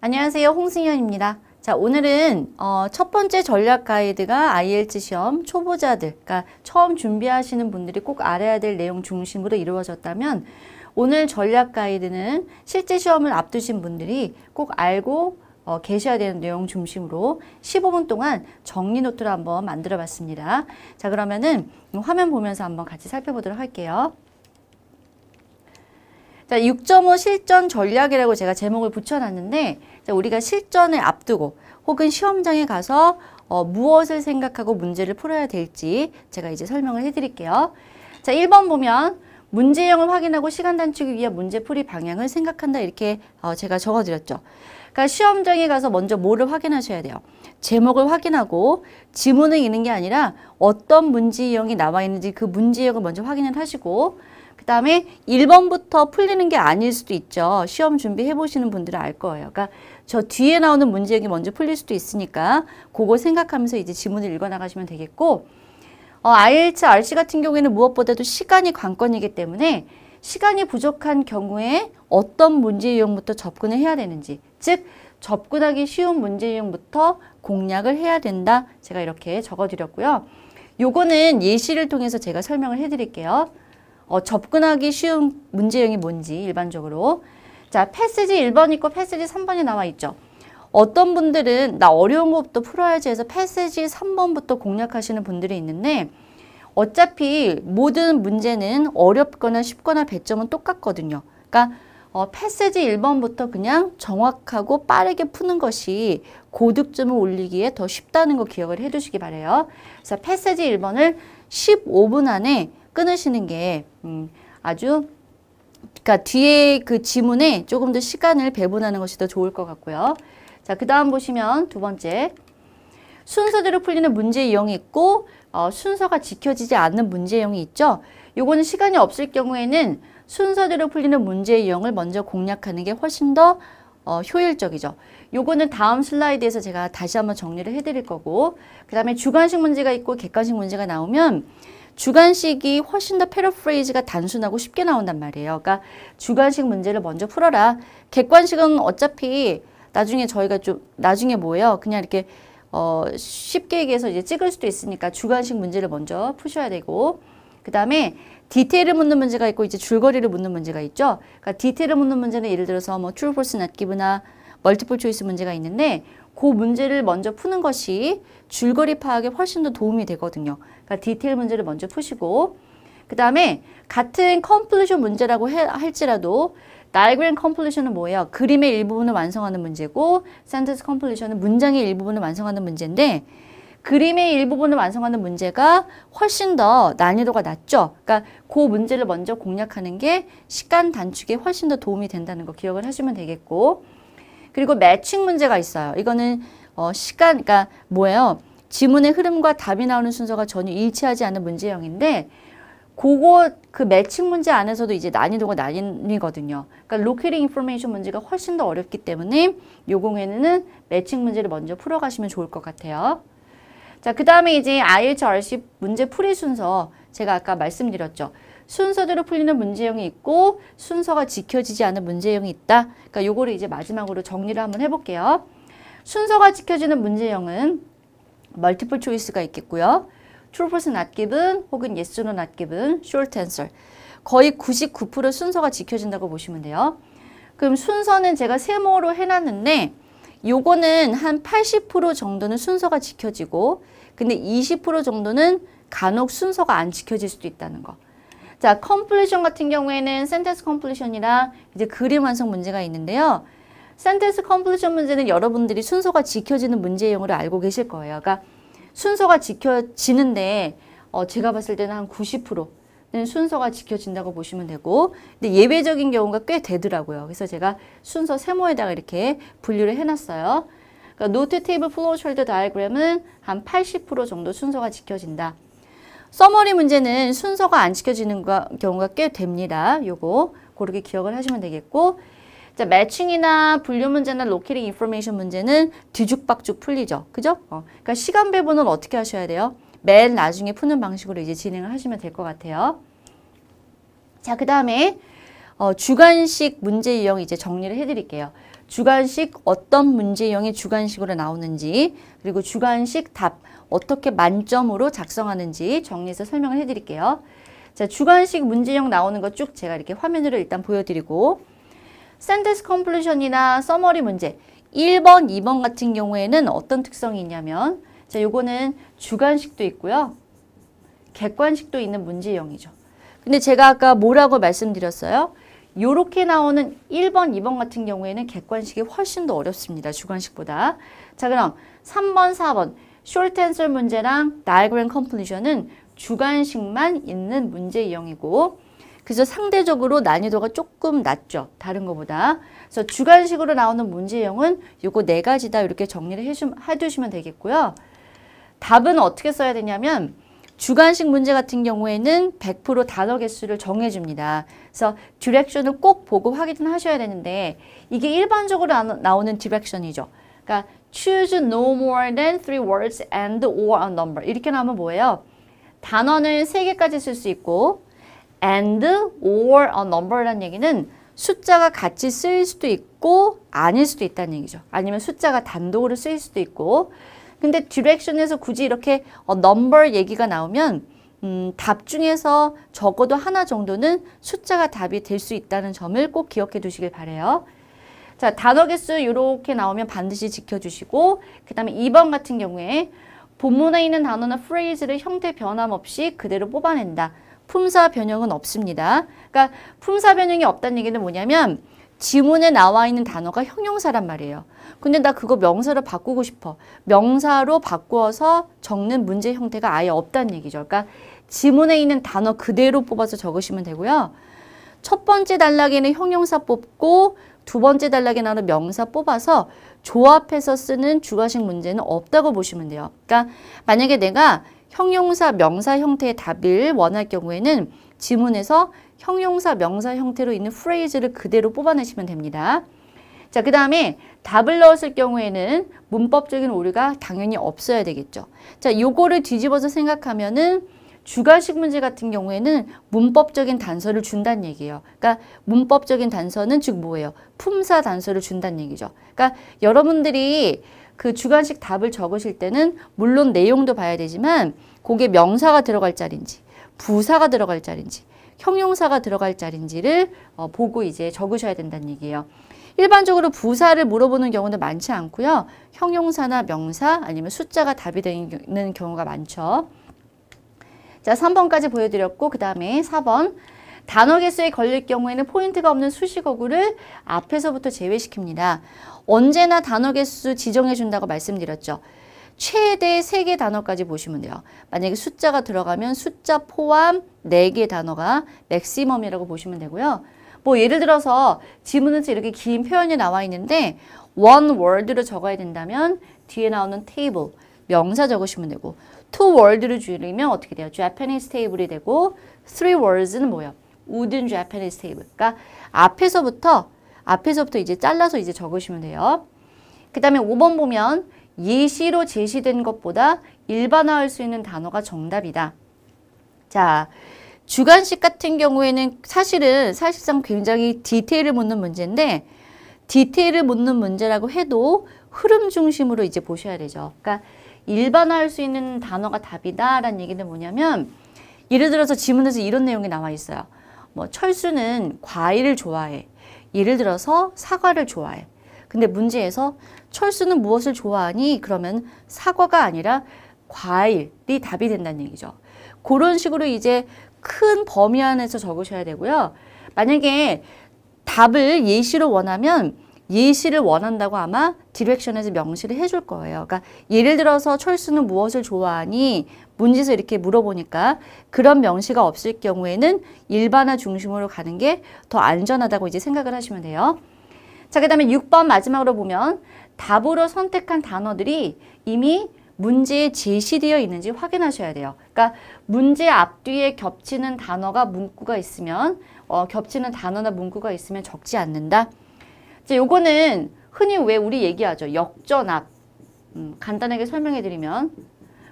안녕하세요. 홍승현입니다. 자, 오늘은 첫 번째 전략 가이드가 IELTS 시험 초보자들, 그러니까 처음 준비하시는 분들이 꼭 알아야 될 내용 중심으로 이루어졌다면 오늘 전략 가이드는 실제 시험을 앞두신 분들이 꼭 알고 계셔야 되는 내용 중심으로 15분 동안 정리 노트를 한번 만들어 봤습니다. 자, 그러면은 화면 보면서 한번 같이 살펴보도록 할게요. 자, 6.5 실전 전략이라고 제가 제목을 붙여놨는데, 자, 우리가 실전을 앞두고 혹은 시험장에 가서 무엇을 생각하고 문제를 풀어야 될지 제가 이제 설명을 해드릴게요. 자, 1번 보면 문제형을 확인하고 시간 단축을 위한 문제풀이 방향을 생각한다, 이렇게 제가 적어드렸죠. 그러니까 시험장에 가서 먼저 뭐를 확인하셔야 돼요? 제목을 확인하고 지문을 읽는 게 아니라 어떤 문제형이 나와 있는지 그 문제형을 먼저 확인을 하시고, 그 다음에 1번부터 풀리는 게 아닐 수도 있죠. 시험 준비해 보시는 분들은 알 거예요. 그러니까 저 뒤에 나오는 문제형이 먼저 풀릴 수도 있으니까 그거 생각하면서 이제 지문을 읽어 나가시면 되겠고, IELTS RC 같은 경우에는 무엇보다도 시간이 관건이기 때문에 시간이 부족한 경우에 어떤 문제 유형부터 접근을 해야 되는지, 즉 접근하기 쉬운 문제 유형부터 공략을 해야 된다. 제가 이렇게 적어드렸고요. 요거는 예시를 통해서 제가 설명을 해드릴게요. 접근하기 쉬운 문제형이 뭔지 일반적으로. 자, 패시지 1번 있고 패시지 3번이 나와 있죠. 어떤 분들은 나 어려운 것부터 풀어야지 해서 패시지 3번부터 공략하시는 분들이 있는데, 어차피 모든 문제는 어렵거나 쉽거나 배점은 똑같거든요. 그러니까 패시지 1번부터 그냥 정확하고 빠르게 푸는 것이 고득점을 올리기에 더 쉽다는 거 기억을 해두시기 바래요. 그래서 패시지 1번을 15분 안에 끊으시는 게 아주, 그러니까 뒤에 그 지문에 조금 더 시간을 배분하는 것이 더 좋을 것 같고요. 자, 그 다음 보시면 두 번째, 순서대로 풀리는 문제 유형이 있고 순서가 지켜지지 않는 문제 유형이 있죠. 요거는 시간이 없을 경우에는 순서대로 풀리는 문제 유형을 먼저 공략하는 게 훨씬 더 효율적이죠. 요거는 다음 슬라이드에서 제가 다시 한번 정리를 해드릴 거고, 그 다음에 주관식 문제가 있고 객관식 문제가 나오면 주관식이 훨씬 더 패러프레이즈가 단순하고 쉽게 나온단 말이에요. 그러니까 주관식 문제를 먼저 풀어라. 객관식은 어차피 나중에 저희가 좀 나중에 뭐예요? 그냥 이렇게 쉽게 얘기해서 이제 찍을 수도 있으니까 주관식 문제를 먼저 푸셔야 되고, 그 다음에 디테일을 묻는 문제가 있고 이제 줄거리를 묻는 문제가 있죠. 그러니까 디테일을 묻는 문제는 예를 들어서 뭐 true, false, not given이나 멀티플 초이스 문제가 있는데, 그 문제를 먼저 푸는 것이 줄거리 파악에 훨씬 더 도움이 되거든요. 그러니까 디테일 문제를 먼저 푸시고, 그 다음에 같은 컴플리션 문제라고 할지라도 다이그램 컴플리션은 뭐예요? 그림의 일부분을 완성하는 문제고, 센텐스 컴플리션은 문장의 일부분을 완성하는 문제인데, 그림의 일부분을 완성하는 문제가 훨씬 더 난이도가 낮죠. 그러니까 그 문제를 먼저 공략하는 게 시간 단축에 훨씬 더 도움이 된다는 거 기억을 하시면 되겠고, 그리고 매칭 문제가 있어요. 이거는 그러니까 뭐예요? 지문의 흐름과 답이 나오는 순서가 전혀 일치하지 않는 문제형인데, 그 매칭 문제 안에서도 이제 난이도가 나뉘거든요. 그러니까 로케팅 인포메이션 문제가 훨씬 더 어렵기 때문에 요 공에는 매칭 문제를 먼저 풀어가시면 좋을 것 같아요. 자, 그 다음에 이제 IELTS RC 문제 풀이 순서, 제가 아까 말씀드렸죠. 순서대로 풀리는 문제형이 있고 순서가 지켜지지 않은 문제형이 있다. 그러니까 요거를 이제 마지막으로 정리를 한번 해볼게요. 순서가 지켜지는 문제형은 멀티플 초이스가 있겠고요. true, false, not given 혹은 yes, no, not given, short answer. 거의 99% 순서가 지켜진다고 보시면 돼요. 그럼 순서는 제가 세모로 해놨는데 요거는 한 80% 정도는 순서가 지켜지고, 근데 20% 정도는 간혹 순서가 안 지켜질 수도 있다는 거. 자, 컴플리션 같은 경우에는 센텐스 컴플리션이랑 이제 그림 완성 문제가 있는데요. 센텐스 컴플리션 문제는 여러분들이 순서가 지켜지는 문제형으로 알고 계실 거예요. 그러니까 순서가 지켜지는데 제가 봤을 때는 한 90%는 순서가 지켜진다고 보시면 되고, 근데 예외적인 경우가 꽤 되더라고요. 그래서 제가 순서 세모에다가 이렇게 분류를 해놨어요. 그러니까 노트 테이블 플로우 차트 다이어그램은 한 80% 정도 순서가 지켜진다. 서머리 문제는 순서가 안 지켜지는 경우가 꽤 됩니다. 요거 그렇게 기억을 하시면 되겠고, 자, 매칭이나 분류 문제나 로케팅 인포메이션 문제는 뒤죽박죽 풀리죠. 그죠? 그러니까 시간 배분은 어떻게 하셔야 돼요? 맨 나중에 푸는 방식으로 이제 진행을 하시면 될 것 같아요. 자, 그 다음에 주관식 문제 유형 이제 정리를 해드릴게요. 주관식 어떤 문제형이 주관식으로 나오는지 그리고 주관식 답 어떻게 만점으로 작성하는지 정리해서 설명을 해드릴게요. 자, 주관식 문제형 나오는 거 쭉 제가 이렇게 화면으로 일단 보여드리고 센텐스 컴플리션이나 서머리 문제 1번, 2번 같은 경우에는 어떤 특성이 있냐면 자, 요거는 주관식도 있고요. 객관식도 있는 문제형이죠. 근데 제가 아까 뭐라고 말씀드렸어요? 요렇게 나오는 1번, 2번 같은 경우에는 객관식이 훨씬 더 어렵습니다. 주관식보다. 자, 그럼 3번, 4번 short answer 문제랑 diagram completion은 주관식만 있는 문제형이고 그래서 상대적으로 난이도가 조금 낮죠. 다른 것보다. 그래서 주관식으로 나오는 문제형은 요거 4가지다 이렇게 정리를 해두시면 되겠고요. 답은 어떻게 써야 되냐면 주관식 문제 같은 경우에는 100% 단어 개수를 정해줍니다. 그래서 디렉션을 꼭 보고 확인하셔야 되는데 이게 일반적으로 나오는 디렉션이죠. 그러니까 choose no more than 3 words and or a number 이렇게 나오면 뭐예요? 단어는 3개까지 쓸 수 있고 and or a number라는 얘기는 숫자가 같이 쓰일 수도 있고 아닐 수도 있다는 얘기죠. 아니면 숫자가 단독으로 쓰일 수도 있고 근데 디렉션에서 굳이 이렇게 number 얘기가 나오면 답 중에서 적어도 하나 정도는 숫자가 답이 될 수 있다는 점을 꼭 기억해 두시길 바라요. 자, 단어 개수 이렇게 나오면 반드시 지켜주시고 그 다음에 2번 같은 경우에 본문에 있는 단어나 phrase를 형태 변함없이 그대로 뽑아낸다. 품사 변형은 없습니다. 그러니까 품사 변형이 없다는 얘기는 뭐냐면 지문에 나와 있는 단어가 형용사란 말이에요. 근데 나 그거 명사로 바꾸고 싶어. 명사로 바꾸어서 적는 문제 형태가 아예 없다는 얘기죠. 그러니까 지문에 있는 단어 그대로 뽑아서 적으시면 되고요. 첫 번째 단락에는 형용사 뽑고 두 번째 단락에 나오는 명사 뽑아서 조합해서 쓰는 주관식 문제는 없다고 보시면 돼요. 그러니까 만약에 내가 형용사, 명사 형태의 답을 원할 경우에는 지문에서 형용사, 명사 형태로 있는 phrase를 그대로 뽑아내시면 됩니다. 자, 그 다음에 답을 넣었을 경우에는 문법적인 오류가 당연히 없어야 되겠죠. 자, 요거를 뒤집어서 생각하면은 주관식 문제 같은 경우에는 문법적인 단서를 준다는 얘기예요. 그러니까 문법적인 단서는 즉 뭐예요? 품사 단서를 준다는 얘기죠. 그러니까 여러분들이 그 주관식 답을 적으실 때는 물론 내용도 봐야 되지만 거기에 명사가 들어갈 자리인지 부사가 들어갈 자리인지 형용사가 들어갈 자리인지를 보고 이제 적으셔야 된다는 얘기예요. 일반적으로 부사를 물어보는 경우는 많지 않고요. 형용사나 명사 아니면 숫자가 답이 되는 경우가 많죠. 자, 3번까지 보여드렸고 그 다음에 4번 단어 개수에 걸릴 경우에는 포인트가 없는 수식어구를 앞에서부터 제외시킵니다. 언제나 단어 개수 지정해 준다고 말씀드렸죠. 최대 3개 단어까지 보시면 돼요. 만약에 숫자가 들어가면 숫자 포함 4개 단어가 맥시멈이라고 보시면 되고요. 뭐 예를 들어서 지문에서 이렇게 긴 표현이 나와 있는데 one word로 적어야 된다면 뒤에 나오는 table, 명사 적으시면 되고 two word로 줄이면 어떻게 돼요? Japanese table이 되고 three words는 뭐예요? wooden Japanese table. 그러니까 앞에서부터 이제 잘라서 이제 적으시면 돼요. 그 다음에 5번 보면 예시로 제시된 것보다 일반화할 수 있는 단어가 정답이다. 자, 주관식 같은 경우에는 사실상 굉장히 디테일을 묻는 문제인데 디테일을 묻는 문제라고 해도 흐름 중심으로 이제 보셔야 되죠. 그러니까 일반화할 수 있는 단어가 답이다라는 얘기는 뭐냐면 예를 들어서 지문에서 이런 내용이 나와 있어요. 뭐 철수는 과일을 좋아해. 예를 들어서 사과를 좋아해. 근데 문제에서 철수는 무엇을 좋아하니? 그러면 사과가 아니라 과일이 답이 된다는 얘기죠. 그런 식으로 이제 큰 범위 안에서 적으셔야 되고요. 만약에 답을 예시로 원하면 예시를 원한다고 아마 디렉션에서 명시를 해줄 거예요. 그러니까 예를 들어서 철수는 무엇을 좋아하니? 문제에서 이렇게 물어보니까 그런 명시가 없을 경우에는 일반화 중심으로 가는 게 더 안전하다고 이제 생각을 하시면 돼요. 자, 그 다음에 6번 마지막으로 보면 답으로 선택한 단어들이 이미 문제에 제시되어 있는지 확인하셔야 돼요. 그러니까 문제 앞뒤에 겹치는 단어가 문구가 있으면 겹치는 단어나 문구가 있으면 적지 않는다. 자, 요거는 흔히 왜 우리 얘기하죠. 역전압. 간단하게 설명해 드리면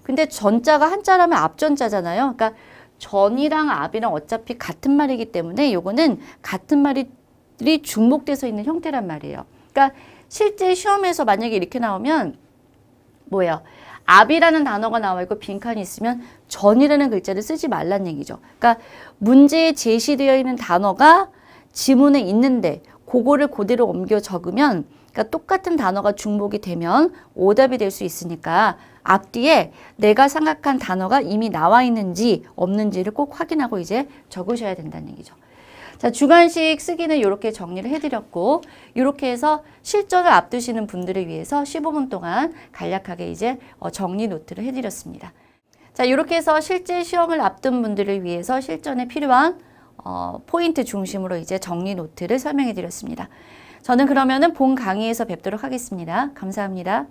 근데 전자가 한자라면 앞전자잖아요. 그러니까 전이랑 앞이랑 어차피 같은 말이기 때문에 요거는 같은 말이 중복돼서 있는 형태란 말이에요. 그러니까 실제 시험에서 만약에 이렇게 나오면 뭐예요? 앞이라는 단어가 나와 있고 빈칸이 있으면 전이라는 글자를 쓰지 말란 얘기죠. 그러니까 문제에 제시되어 있는 단어가 지문에 있는데 그거를 그대로 옮겨 적으면 그러니까 똑같은 단어가 중복이 되면 오답이 될 수 있으니까 앞뒤에 내가 생각한 단어가 이미 나와 있는지 없는지를 꼭 확인하고 이제 적으셔야 된다는 얘기죠. 자, 주관식 쓰기는 이렇게 정리를 해드렸고 이렇게 해서 실전을 앞두시는 분들을 위해서 15분 동안 간략하게 이제 정리 노트를 해드렸습니다. 자, 이렇게 해서 실제 시험을 앞둔 분들을 위해서 실전에 필요한 포인트 중심으로 이제 정리 노트를 설명해 드렸습니다. 저는 그러면은 본 강의에서 뵙도록 하겠습니다. 감사합니다.